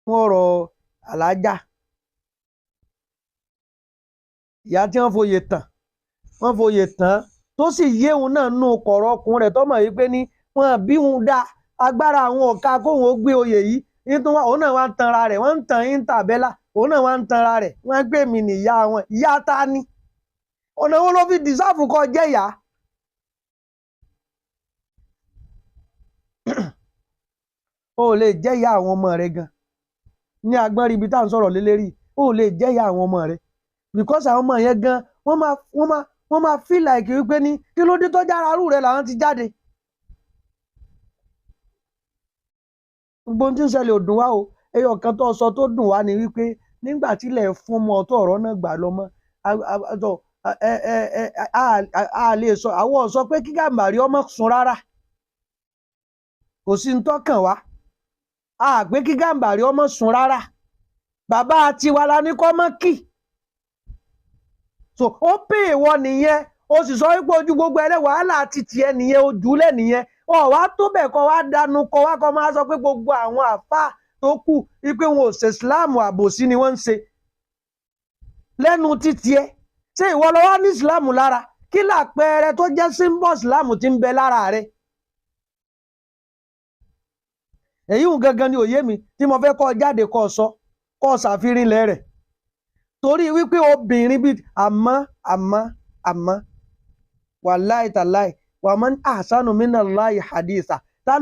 fún ọ̀rọ̀ alájà ìyá tí wọ́n foyè tán tó sì yé òun náà nù kọ̀rọ̀ ọkùnrin rẹ̀ tọ́mọ̀ yìí pé ní wọ́n bí òun dá agbára àwọn ọ̀ka kóhun ó gbé oyè yìí nítorí òun náà wá ń tanra rẹ̀ wọ́n ń tan Isabella òun náà wá ń tanra rẹ̀ wọ́n gbé mi nìyá wọn ìyá ta ni ọ̀nà wo ló fi dìsáàfù kọ jẹ́ ìyá. o ò lè jẹ́ ìyá àwọn ọmọ rẹ gan ní agbọ́nrin ibi tá à ń sọ̀rọ̀ lé lérí o ò lè jẹ́ ìyá àwọn ọmọ rẹ because àwọn ọmọ yẹn gan wọ́n máa feel like wípé ní kí ló dé tó jára arú rẹ làwọn ti jáde. gbogbo ohun tí ń ṣẹlẹ̀ ò dùn wá o ẹyọ kan tó sọ tó dùn wá ni wípé nígbà tílẹ̀ fún ọmọ tó ọ̀rọ̀ náà gbà lọ́mọ a lè sọ àwọn sọ pé kí Gàmbàrí ọmọ sùn rárá kò sí ń tọ́kàn wá a pé kí Gàmbàrí ọmọ sùn rárá bàbá tiwa la ní kọ́ mọ́ kì so ó pè ìwọ nìyẹn o sì sọ wípé ojú gbogbo ẹlẹ́ wàhálà ti tiẹ̀ nìyẹn ojúlẹ̀ nìyẹn wá tó bẹ̀ kọ́ wá dánú kọ́ wá kọ́ máa sọ pé gbogbo àwọn àfáà tó kù wípé wọn ò ṣe Islam àbòsí ni wọ́n ń ṣe lẹ́nu títí ẹ ṣé ìwọ lọ wá ní Islam lára kí làpẹẹrẹ tó jẹ́ symbol Islam ti ń bẹ lára rẹ. èyí ń gangan ni òye mi tí mo fẹ́ kọ́ jáde kọ́ sọ kọ́ ṣàfihàn ilẹ̀ rẹ̀ torí wípé obìnrin bíi àmọ́ wàláì tàláì wàmọ́ àṣánù minallahi haditha ta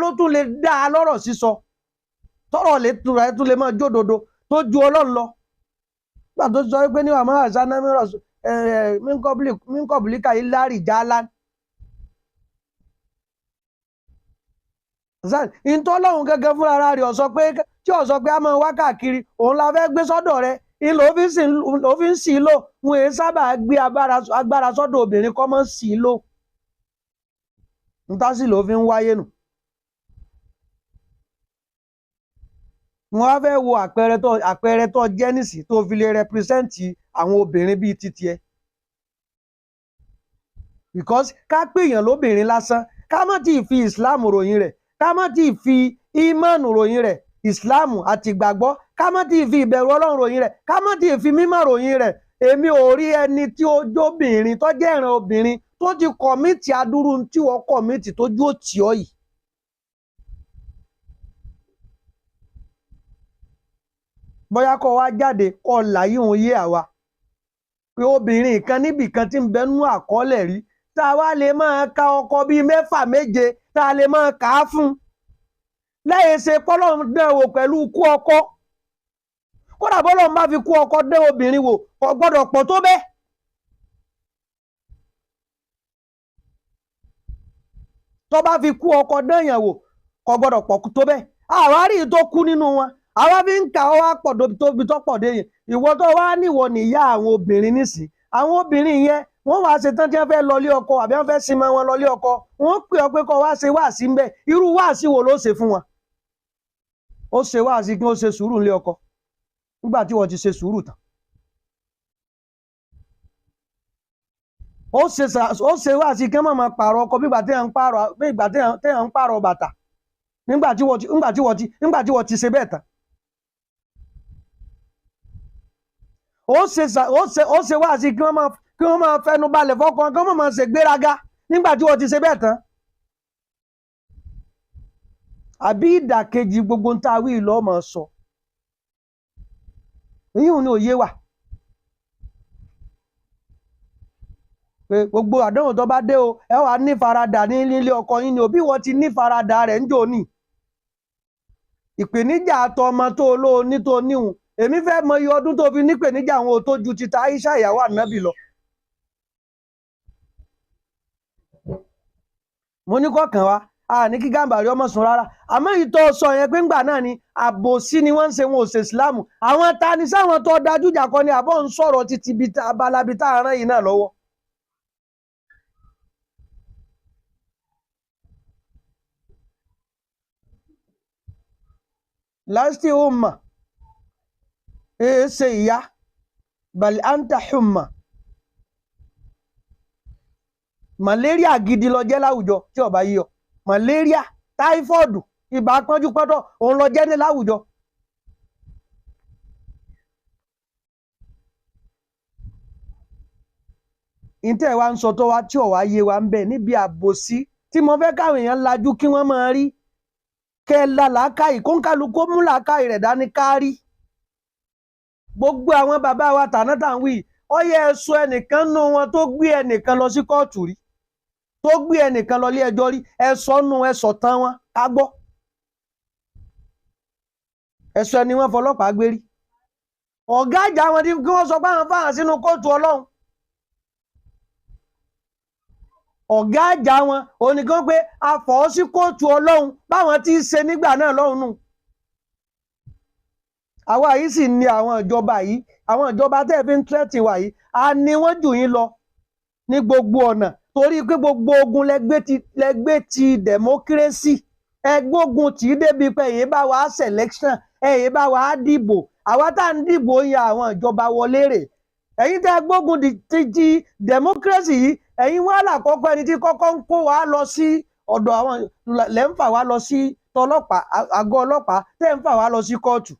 ló tún lè dá a lọ́rọ̀ sísọ tọ́rọ̀ lè tún lè máa jódodo tó ju Ọlọ́run lọ nígbà tó sọ wípé ní wàmọ́ àṣánù mínkọ́bùlíkà illa rijalan ìtọ́lọ́hun gẹ́gẹ́ fúnra rẹ̀ ọ̀sọ́ pé tí ọ̀sọ́ pé a máa wá káàkiri òun la fẹ́ gbé sọ́dọ̀ rẹ̀ ń lò fi ń sì lò wọn èé sábà gbé agbára sọ́dọ̀ obìnrin kọ́ mọ́ sí lò níta sì ló fi ń wáyé nù. wọ́n á fẹ́ wo àpẹẹrẹ tó jẹ́ nìsí tó fi lè rẹpírẹsẹ́ǹtì àwọn obìnrin bíi titi ẹ because ká pèèyàn lóbìnrin lásán ká má tí ì fi Islam ròyìn rẹ̀ ká má tí ì fi iman ròyìn rẹ̀ Islam àti ìgbàgbọ́ ká má tí ì fi ìbẹ̀rù Ọlọ́run ròyìn rẹ̀ ká má tí ì fi mímọ́ ròyìn rẹ̀ èmi ò rí ẹni tí ó jóbìnrin tó jẹ́ ìran obìnrin tó ti kọ̀mítì adúrú tí wọ́n kọ̀mítì tó jú òtí ọ yìí. bóyá kó wá jáde kó láyé òun yé àwa pé obìnrin kan níbìkan tí ń bẹnu àkọọ́lẹ̀ rí tá a wá lè máa ka ọkọ bíi 6 7 tá a lè máa kà á fún lẹ́yìn ṣe pọ́lọ́run dán wò pẹ̀lú ikú ọkọ kódà bọ́lọ́run bá fi kú ọkọ dán obìnrin wò kò gbọ́dọ̀ pọ̀ tó bẹ́ẹ̀. tó bá fi kú ọkọ dán yẹn wò kò gbọ́dọ̀ pọ̀ tó bẹ́ẹ̀ àwárí tó kú nínú wọn àwa fi ń kà ó wá pọ̀ tóbi tó pọ̀ dé yẹn ìwọ tó wá níwọ nìyá àwọn obìnrin nísì àwọn obìnrin yẹn wọ́n wá ṣe tán tí wọ́n fẹ́ lọlé ọkọ àbí wọ́n fẹ́ sinmi wọn lọlé ọkọ wọ́n pè ọ́ pé kó wá ṣe wáàsí ń bẹ irú wáàsí wo ló ṣe fún wọn. ó ṣe wáàsí kí wọ́n ṣe sùúrù nílé ọkọ nígbà tí wọ́n ti ṣe sùúrù tán. ó ṣe wáàsí kí wọ́n máa pààrọ̀ ọkọ nígbà tí wọ́n ń pààrọ̀ bàtà nígbà tí wọ́n ti ṣe bẹ́ẹ̀ tán. ó ṣe wáàsí kí wọ́n máa fẹnu balẹ̀ fọ́kàn kí wọ́n máa ṣe gbéraga nígbà tí wọ́n ti ṣe bẹ́ẹ̀ tán. àbí ìdàkejì gbogbo ń ta wí lọ́ máa sọ èyí ò ní òye wà pé gbogbo àdánwò tó bá dé o ẹ wà ní faradà ní ilé ọkọ yín ni òbí wọn ti ní faradà rẹ̀ ń jò ní ìpèníjà àtọ ọmọ tó olóò ní tó níhùn èmi fẹ́ mọ iye ọdún tó fi nípèníjà àwọn ò tó ju títa Aisha ìyàwó ànábì lọ. mo ní kọkàn wa a ní kí Gàmbàrí ọmọ sùn rárá àmọ́ ìtọ́ sọ yẹn pé ńgbà náà ni àbòsí ni wọ́n ń ṣe wọn ò ṣe ìsìláàmù àwọn ta ni sáwọn tó dájú jà kọ ni àbọ̀ ń sọ̀rọ̀ títí abalabi tá a rán yìí náà lọ́wọ́. lasti umma ṣe ìyá bal anta humma malaria gidi lọ jẹ́ láwùjọ tí ó bá yíyọ malaria táífọ́ọ̀dù ìbá pọ́njú pọ́ntọ̀ òun lọ jẹ́ ní láwùjọ. ìtẹ́ wa ń sọ tó wá tí ò wá yé wa ń bẹ̀ níbi àbòsí tí mo fẹ́ káwọn èèyàn lajú kí wọ́n máa rí kẹ́ ẹ la làákàyè kó ń kálukú mú làákàyè rẹ̀ dání kárí. gbogbo àwọn bàbá wa tànátà ń wí ó yẹ ẹ sọ ẹnìkan nù wọn tó gbé ẹnìkan lọ sí kóòtù rí tó gbé ẹnìkan lọ ilé ẹjọ́ rí ẹ sọ nù ẹ sọ tán wọn ká gbọ́. ẹ sọ ẹni wọn fọlọ́pàá gbé rí ọ̀gá àjà wọn kí wọ́n sọ pé àwọn fáwọn sínú kóòtù ọlọ́run. ọ̀gá àjà wọn oníkan pé a fọ̀ ọ́ sí kóòtù ọlọ́run báwọn tí ń ṣe nígbà náà lọ́hùn nù. àwa yìí sì ní àwọn ìjọba yìí àwọn ìjọba tẹ́ ẹ fi ń tẹ́tì wà yìí a ní wọ́n jù yín lọ ní gbogbo ọ̀nà torí pé gbogbo ogun lẹgbẹ́ ti democracy ẹgbógun tí í débi pé èyí bá wa selection èyí bá wa dìbò àwa tá à ń dìbò yan àwọn ìjọba wọlé rè ẹ̀yin tẹ́ gbógun ti democracy yìí ẹ̀yin wọn àlàkọ́kọ́ ẹni tí kọ́kọ́ ń kó wa lọ sí ọ̀dọ̀ àwọn lẹ́ ń fà wá lọ sí tọlọ́pàá àgọ́ ọlọ́pàá tẹ́ ń fà wá lọ sí kóòtù.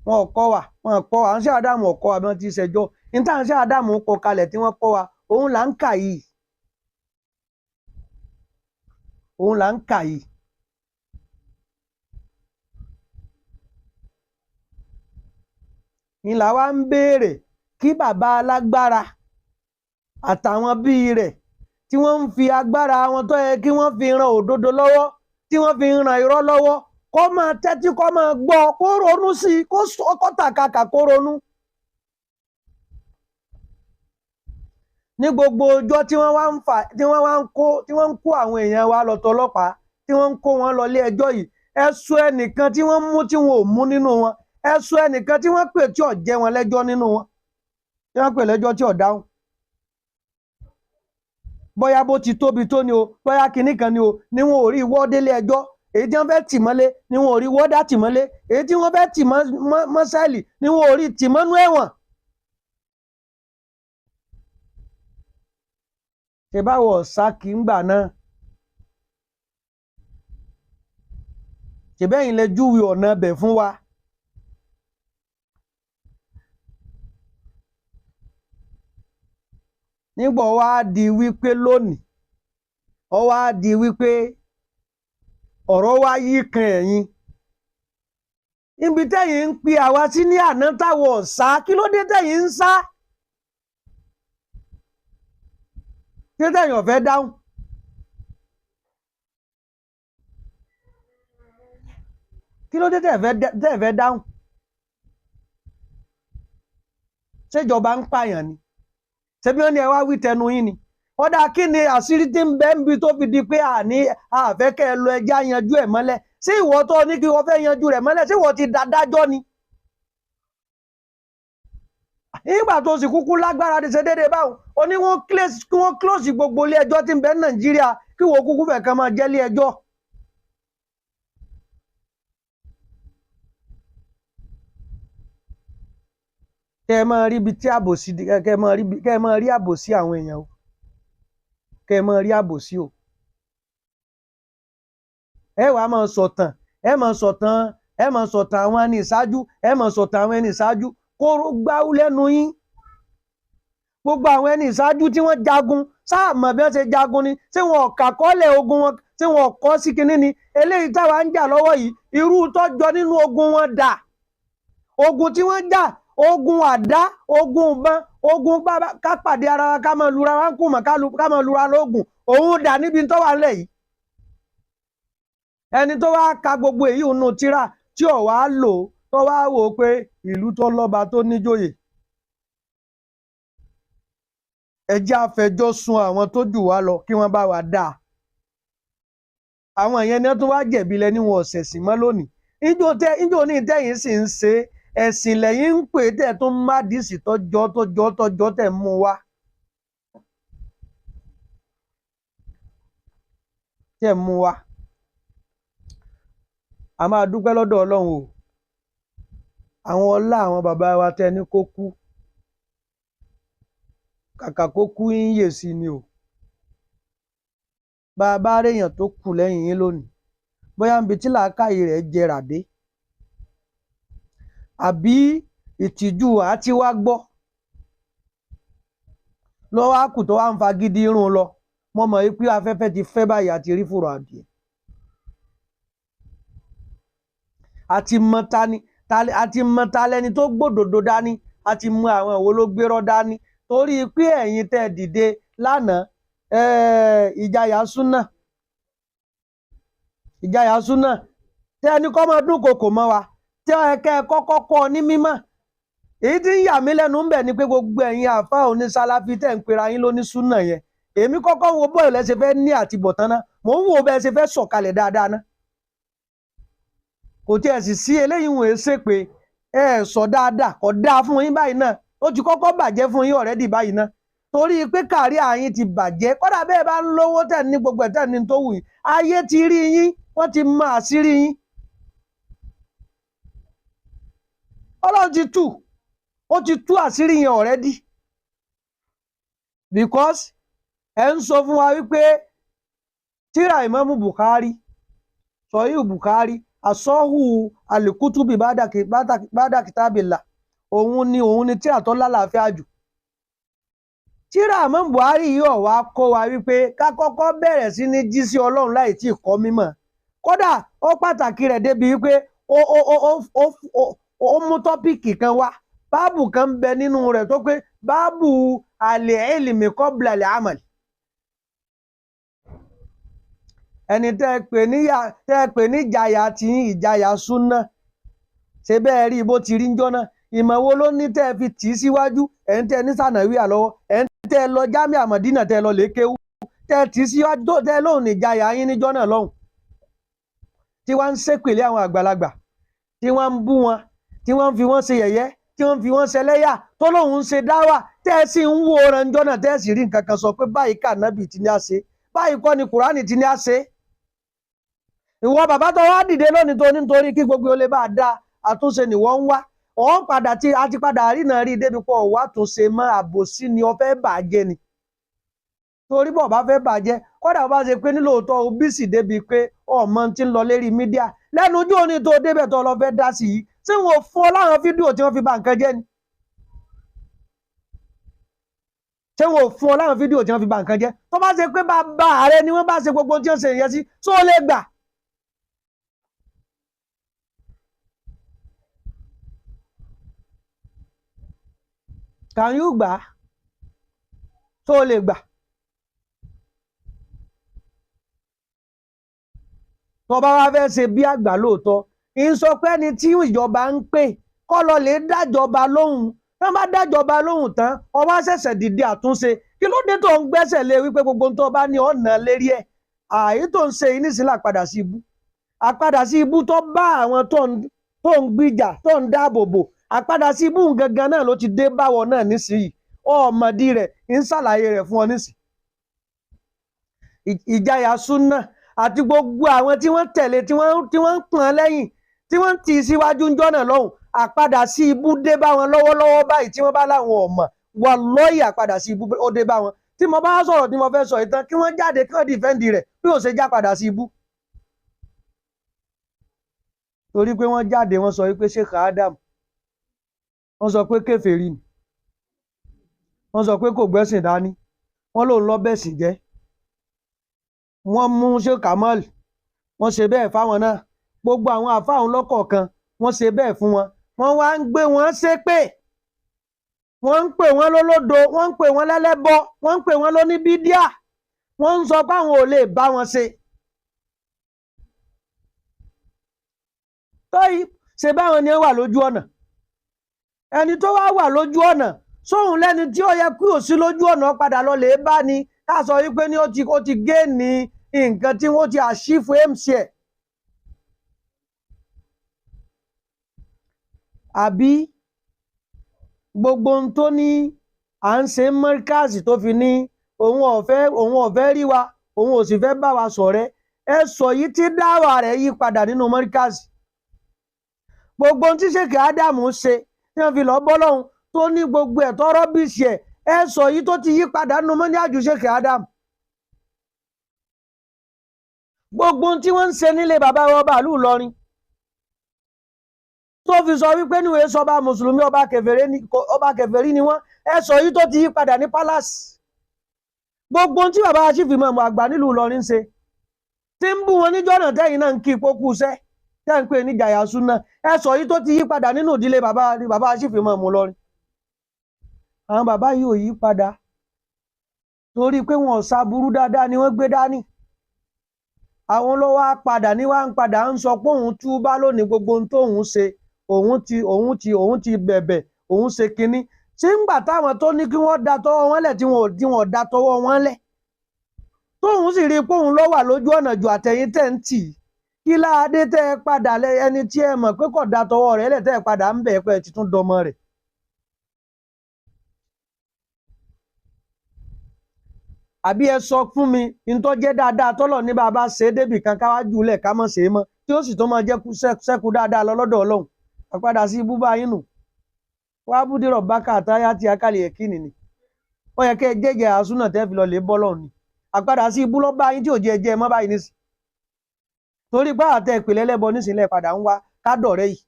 wọn ò kọ́ wa à ń ṣe àdàmú ọ̀kọ́ wa bí wọ́n ti ṣẹjọ́ ní tá à ń ṣe àdàmú kọ kalẹ̀ tí wọ́n kọ́ wa òun là ń kà yìí ni làwa ń béèrè kí bàbá alágbára àtàwọn bíi rẹ̀ tí wọ́n ń fi agbára wọn tó yẹ kí wọ́n fi ran òdodo lọ́wọ́ tí wọ́n fi ran irọ́ lọ́wọ́ kó máa tẹ́tí kó máa gbọ́ kó ronú sí i kó tàkàkà kó ronú. ní gbogbo ọjọ́ tí wọ́n ń kó àwọn èèyàn wa lọ tọlọ́pàá tí wọ́n ń kó wọn lọ ilé ẹjọ́ yìí ẹ sọ ẹnìkan tí wọ́n mú tí wọn ò mú nínú wọn ẹ sọ ẹnìkan tí wọ́n pè tí ò jẹ́ wọn lẹ́jọ́ nínú wọn tí wọ́n pè lẹ́jọ́ tí ò dáhùn. bóyá bó ti tóbi tó ni o bóyá kinní kan ni o ni wọn ò rí ìwọ́ délé ẹjọ́ èyí tí wọ́n fẹ́ tì mọ́lé ni wọn ò rí wọ́dà tì mọ́lé èyí tí wọ́n fẹ́ tì mọ́ sẹ́ẹ̀lì ni wọn ò rí tì mọ́nú ẹ̀wọ̀n. ṣe báwo ọ̀sá kì í gbà náà ṣèbẹ́yìn lẹ júwe ọ̀nà bẹ̀ fún wa. nígbà wá di wípé lónìí ó wá di wípé ọ̀rọ̀ wá yí kan ẹ̀yin níbi tẹ́yìn ń pe àwa sí ní àná táwọn ọ̀sá kí ló dé tẹ́yìn ń sá kí ló tẹ́yìn ọ̀fẹ́ dáhùn. kí ló dé tẹ́ẹ̀fẹ́ dáhùn. ṣèjọba ń pààyàn ni ṣebí wọ́n ní ẹ wá wí tẹnu yín ni ọ̀dà kí ni àṣírí tí ń bẹ ń bi tó fi di pé àfẹ́kẹ́ ẹ lọ ẹjẹ́ àyanjú ẹ̀ mọ́lẹ̀ ṣé ìwọ tó ní kí wọ́n fẹ́ yanjú rẹ̀ mọ́lẹ̀ ṣé ìwọ ti dájọ́ ni. nígbà tó sì kúkú lágbára ti ṣe déédéé báwọn ó ní wọ́n close gbogbo ilé ẹjọ́ tí ń bẹ ní Nàìjíríà kí wọ́n kúkú fẹ̀ kan máa jẹ́ ilé ẹjọ́. kẹ́ ẹ máa rí ibi tí àbòsí kẹ́ ẹ máa rí àbòsí àwọn èèyàn o kẹ́ ẹ máa rí àbòsí o. ẹ wàá máa sọ̀tàn àwọn ẹni ìṣáájú àwọn ẹni ìṣáájú kóró gbáwú lẹ́nu yín. gbogbo àwọn ẹni ìṣáájú tí wọ́n jagun sáà mọ̀ bí wọ́n ṣe jagun ni tí wọn ò kàkọ́lẹ̀ ogun wọn tí wọn ò kọ́ sí kinní ni eléyìí táwa ń jà lọ́wọ́ yìí irú tọ́jọ nínú ogun wọn dà ogun tí wọ́n jà ogun àdá ogun ìbọn ogun ká pàdé ara wa ká máa lura wa ń kùmọ̀ ká máa lura lóògùn òun dà níbi tó wà nílẹ̀ yìí. ẹni tó wá ka gbogbo èyí nù tírà tí ò wá lò tó wá wò ó pé ìlú tó lọ́ba tó níjòyè ẹ jẹ́ àfẹjọ́ sun àwọn tó jù wá lọ kí wọ́n bá wa dà àwọn ìyẹn ni wọ́n tún wá jẹ̀bi lẹ́ni wọn ọ̀sẹ̀ sí mọ́ lónìí ìjọ ní ìtẹ̀yìn sì ń ṣe ẹ̀sìn lẹ́yìn ń pè tẹ̀ tó ń má dìísì tọ́jọ́ tẹ̀ mú wa. tẹ̀ mú wa. a máa dúpẹ́ lọ́dọ̀ Ọlọ́run o àwọn ọlá àwọn bàbá wa tẹ́ ní kó kú kàkà kó kú ń yè sí ni o bá a bá réèyàn tó kù lẹ́yìn yín lónìí bóyá níbi tí làákàyè rẹ̀ jẹrà dé àbí ìtìjú àti wá gbọ́ lọ́wọ́ àkù tó wá ń fagídí irun lọ mo mọ̀ pé afẹ́fẹ́ ti fẹ́ báyìí àti rí fùrọ̀ adìẹ àti mọ̀ta lẹni tó gbòdòdó dání àti mọ àwọn ìwo ló gbérọ́ dání torí pé ẹ̀yin tẹ́ dìde lánàá ìjayà súnà tẹ́ ẹni kọ́ máa dúnkokò mọ́ wa tẹ́ ẹ kẹ́ ẹ kọ́kọ́ kọ́ ní mímọ́ èyí tí ń yà mí lẹ́nu ń bẹ̀ ni pé gbogbo ẹ̀yin àfáà onísàláfí tẹ́ ń pera yín lóní súnà yẹn èmi kọ́kọ́ wo bọ́ọ̀lù lẹ́sẹ̀ fẹ́ ní àtibọ̀tán náà mò ń wo bẹ́ẹ̀ ṣe fẹ́ sọ̀kalẹ̀ dáadáa ná kò tí ẹ̀ sì sí eléyìí wọ̀n ṣe pé ẹ sọ dáadáa kò dáa fún yín báyìí náà ó ti kọ́kọ́ bàjẹ́ fún yín ọ̀rẹ́dì báyìí náà torí pé kárí àyín ti bàjẹ́ kódà bẹ́ẹ̀ bá ń lówó tẹ̀ ní gbogbo ẹ̀ tẹ̀ ní tó wù yín ayé ti rí yín wọ́n ti mọ àṣírí yín ọlọ́run ti tú àṣírí yẹn already because ẹ ń sọ fún wa wípé tíra Ìmámù Bukhari sọ̀híhù Bukhari asọ́hù alikutubi bada kitabillah òun ni tíra tó lálàáfíà jù tíra Ìmámù Bukhari yìí wá kọ́ wa wípé ká kọ́kọ́ bẹ̀rẹ̀ sí ní jí sí ọlọ́run láì tí ì kọ́ mímọ̀ kódà ó pàtàkì rẹ̀ débi wípé ó mú tọ́pìkì kan wá báàbù kan ń bẹ nínú rẹ̀ tó pé báàbù al-ilmi qabla al-amal ẹni tẹ́ ẹ pè ní ìjayà tí ìjayà súnà ṣe bẹ́ẹ̀ rí bó ti rí ń jọ́nà ìmọ̀ wo ló ní tẹ́ ẹ fi tì í síwájú ẹ̀ ń tẹ́ ẹ ní sànàwíà lọ́wọ́ ẹ̀ ń tẹ́ ẹ lọ jámíà Mádínà tẹ́ ẹ lọ lè kéwú tẹ́ ẹ tì í síwájú tó tẹ́ ẹ lóhùn ní ìjayà yín níjọ́ náà lọ́hùn tí wọ́n ń ṣépèlé àwọn àgbàlagbà tí wọ́n ń bú wọn tí wọ́n ń fi wọ́n ṣe yẹ̀yẹ́ tí wọ́n ń fi wọ́n ṣẹlẹ́yà tó lóhùn ń ṣe dáwà tẹ́ ẹ sì ń wo oranjọ́ náà tẹ́ ẹ sì rí nǹkan kan sọ pé báyìí kànábì ti ní á ṣe báyìí kọ́ ni Kùránì ti ní á ṣe ìwọ bàbá tó wá dìde lónìí tó nítorí kí gbogbo olè bá dá àtúnṣe ni wọ́n ń wá ọ̀hún padà tí a ti padà rí náà rí débi pọ̀ wá àtúnṣe mọ́ àbòsí ni ọ fẹ́ bàjẹ́ ni torí bọ̀ bá fẹ́ bàjẹ́ kódà bá ṣe pé nílòótọ́ obìsì débi pé ọmọ ti ń lọ lérí mídíà lẹ́nu ojú òní tó débẹ̀ tó lọ fẹ́ dá sí yìí tí wọn ò fún ọ láwọn fídíò tí wọ́n fi bà nǹkan jẹ́ ni tí wọn ò fún ọ láwọn fídíò tí wọ́n fi bà nǹkan jẹ́ tó bá ṣe pé bàbá ààrẹ ni wọ́n bá ṣe gbogbo tí wọ́n ṣe yẹn sí tó lè gbà can you gbà tó lè gbà tó bá wá fẹ́ ṣe bí àgbà lóòótọ́ ń sọ pé ẹni tí ìjọba ń pè kọ́ lọ lè dájọba lóhùn tán bá dájọba lóhùn tán ó wá ṣẹ̀ṣẹ̀ dìde àtúnṣe kí ló dé tó ń gbẹ́sẹ̀ lé wípé gbogbo tó bá ní ọ̀nà lérí ẹ̀ àyè tó ń ṣe nísìnyí àpadà sí ibú àpadà sí ibú tó bá àwọn tó ń gbìjà tó ń dáàbò bò àpadà sí ibú gangan náà ló ti dé báwọ náà nísìnyí ọmọdé rẹ̀ ń ṣàlàyé rẹ̀ fún ọ nísìnyí ìjayà súnà àti gbogbo àwọn tí wọ́n tẹ̀lé tí wọ́n ń pọ̀n lẹ́yìn tí wọ́n ti síwájú ń jọ́nà lọ́hùn àpadà sí ibú dé bá wọn lọ́wọ́lọ́wọ́ báyìí tí wọ́n bá láwọn ọmọ wà lọ́ọ̀yì àpadà sí ibú ó dé bá wọn tí mo bá sọ̀rọ̀ tí mo fẹ́ sọ ìtàn kí wọ́n jáde kí wọ́n dìfẹ́ǹdì rẹ̀ bí ó ṣe já padà sí ibú torí pé wọ́n jáde wọ́n sọ wípé Sheikh Adam wọ́n sọ pé kèfèrí ni wọ́n sọ pé kò gbẹ́sìn dání wọ́n lòun lọ bẹ̀sìn jẹ́ wọ́n mú Sheikh Kamal wọ́n ṣe bẹ́ẹ̀ fáwọn náà gbogbo àwọn àfáàwọn lọ́kọ̀ọ̀kan wọ́n ṣe bẹ́ẹ̀ fún wọn wọ́n wá ń gbé wọn ṣépè wọ́n ń pè wọ́n lólódo wọ́n ń pè wọ́n lẹ́lẹ́bọ wọ́n ń pè wọ́n lóníbídíà wọ́n ń sọ pé àwọn ò lè bá wọn ṣe tóyí ṣe báwọn ni ó wà lójú ọ̀nà ẹni tó wà lójú ọ̀nà sóhun lẹ́ni tí ó yẹ kí ò sí lójú ọ̀nà padà lọ lè bá ni ká sọ wípé ní ó ti gé ní nǹkan tí wọ́n ti àṣìfù mc ẹ̀ àbí gbogbo ohun tó ní à ń ṣe mọ́ríkàsì tó fi ní òun ọ̀fẹ́ rí wa òun ò sì fẹ́ bá wa ṣọ̀rẹ́ ẹ sọ yìí tí dáwà rẹ̀ yí padà nínú mọ́ríkàsì gbogbo ohun tí Sheikh Ádámù ṣe tí wọ́n fi lọ bọ́ lọ́hùn tó ní gbogbo ẹ̀ tọ́rọ́ bí ṣe ẹ sọ yìí tó ti yí padà nínú mọ́níhàjú Sheikh Ádámù gbogbo tí wọ́n ń ṣe nílé bàbá wa ọba ìlú Ìlọrin tó fi sọ wípé níwèé sọba mùsùlùmí ọba kèfèrí ni wọ́n ẹ sọ yìí tó ti yí padà ní palace gbogbo tí bàbá aṣífì mọ̀mọ́ àgbà nílùú Ìlọrin ṣe tí ń bú wọn níjọ́ náà tẹ́yìn náà ń kí ipò kú iṣẹ́ tẹ́ ń pè ní jàyà súná ẹ sọ yìí tó ti yí padà nínú ìdílé bàbá aṣífì mọ̀mọ́ Ìlọrin àwọn bàbá yìí ò yí padà torí pé wọn ò ṣàbúrú dáadáa ni wọ́n gbé dání àwọn ló wá padà ní wá ń padà ń sọ pé òun túbá lónìí gbogbo ohun tóun ṣe òun ti bẹ̀bẹ̀ òun ṣe kinní tí ń gbà táwọn tó ní kí wọ́n da tọwọ́ wọn lẹ̀ tí wọn ò da tọwọ́ wọn lẹ̀ tóun sì rí i pé òun ló wà lójú ọ̀nà ju àtẹ̀yìn tẹ̀ ń tì kí láadé tẹ́ ẹ padà ẹni tí ẹ mọ̀ pé kò da tọwọ́ rẹ̀ lẹ̀ tẹ́ ẹ padà ń bẹ̀ pẹ́ ti tún dọmọ rẹ̀. àbí ẹ sọ fún mi ntọ́ jẹ́ dáadáa tọ́lọ̀ ní bàbá ṣe é débì kan káwájú lẹ̀ ká mọ̀ ṣe é mọ́ tí ó sì tó máa jẹ́ sẹ́kù dáadáa lọ lọ́dọ̀ Ọlọ́run àpadà sí ibú báyìí nù wàá búdírọ̀ bákà àtàyà tí akálẹ̀ yẹ kí nìní ó yẹ kẹ́ ẹ jẹ́jẹ́ àsúnà tẹ́ fi lọ lè bọ́ lọ́run ni àpadà sí ibú lọ́ báyìí tí ò jẹ́ ẹjẹ́ mọ́ báyìí nísì torí pé àtẹ ìpìlẹ̀ lẹ́bọ nísìnyí padà ń wá kádọ̀rẹ́ yìí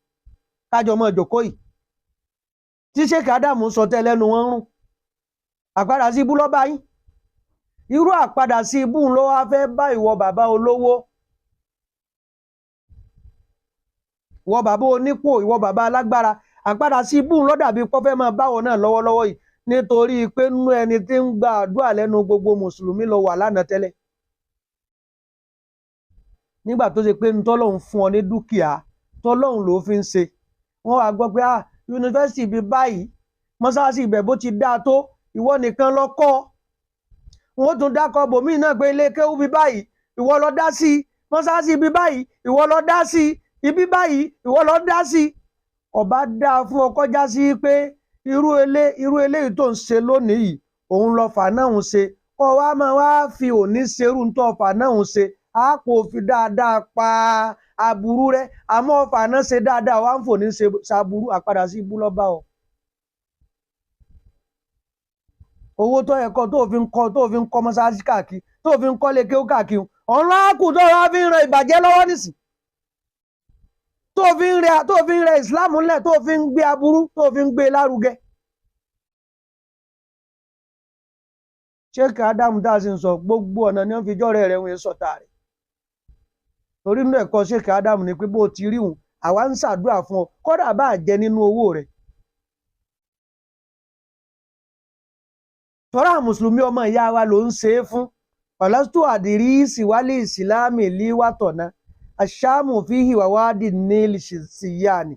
kájọ mọ́ ìjòkó yìí tí Sheikh Ádámù sọ tẹ́ lẹ́nu wọn rún àpadà sí ibú lọ́ báyìí irú àpadà sí ibú ló wá fẹ́ bá ìwọ bàbá olówó ìwọ bàbá onípò ìwọ bàbá alágbára àpadà sí ibú ló dàbí pọ́ fẹ́ máa báwọ̀ náà lọ́wọ́lọ́wọ́ yìí nítorí pé nínú ẹni tí ń gba àdúrà lẹ́nu gbogbo mùsùlùmí ló wà lánàá tẹ́lẹ̀ nígbà tó ṣe pé tọ́lọ́hun fún ọ ní dúkìá tọ́lọ́hun ló fi ń ṣe wọ́n wá gbọ́ pé yunifásitì bíi báyìí mọ́sáàsì ibẹ̀ bó ti dáa tó ìwọ nìkan ló kọ́ wọ́n tún dákọ̀ bòmíì náà pé ilé kéwú bíi báyìí ìwọ ló dá sí mọ́sáàsì bíi báyìí ìwọ ló dá sí ibi báyìí ìwọ ló dá sí ọba dáa fún ọ kọjá sí pé irú eléyìí tó ń ṣe lónìí yìí òun lọ fà náà ń ṣe kọ́ wa máa wá fi òní ṣerú tó fà náà ń ṣe àpò fi dáadáa pa aburú rẹ àmọ́ ọfà náà ṣe dáadáa wà ń fò ní ṣàbúrú àpadà sí ibú lọ́ba ọ. owó tó yẹ kọ́ tó fi ń kọ́ mọ́sáàsì káàkiri tó fi ń kọ́ lé kéwú káàkiri ọ̀nà àkù tó wá fi ń rẹ ìbàjẹ́ lọ́wọ́ nísìn tó fi ń rẹ ìsìláàmù ńlẹ̀ tó fi ń gbé aburú tó fi ń gbé lárugẹ. Sheikh Ádámù tá a sì ń sọ gbogbo ọ̀nà ni wọ́n fi jọ́rẹ̀ rẹ̀ wọ́n sọ̀tà rẹ̀ torí nínú ẹ̀kọ́ Sheikh Ádámù ni pé bó ti rí òun àwa ń ṣàdúrà fún ọ kódà bá jẹ nínú owó rẹ̀ tọ́ra mùsùlùmí ọmọ ìyá wa ló ń ṣe é fún ọ̀làstù àdìrí ìsìwálé ìsìláàmì líwàtọ̀nà àṣàmù fíhì wàwádì nílì síyáni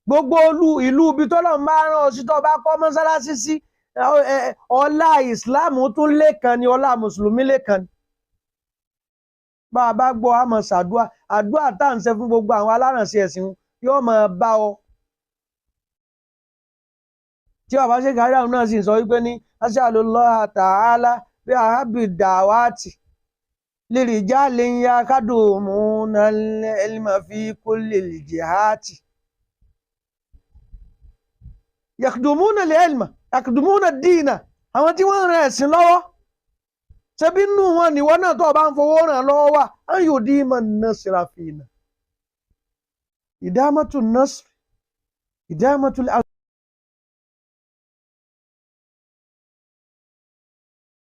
gbogbo ìlú ibi tọ́lọ̀ máa rán ọ sí tó bá kọ́ mọ́sálásí sí ọlá ìsìláàmù tún lékan ni ọlá mùsùlùmí lékan ni bá a bá gbọ́ àmọ́ ṣàdúà àdúà tá à ń ṣe fún gbogbo àwọn alárànṣe ẹ̀sìn yóò máa bá ọ tí bàbá Sheikh Ádámù náà sì sọ wípé ní as'alullah ta'ala bí ahabbi da'awati lirijalin yakadumuna al-ilma fi kulli al-jihati yakdumuna al-ilma yakdumuna ad-dina àwọn tí wọ́n ràn ẹ̀sìn lọ́wọ́ ṣebí nù wọn níwọ náà tó bá ń fowó ràn lọ́wọ́ wà an yudima an-nasra fina idamatu an-nasr idamatu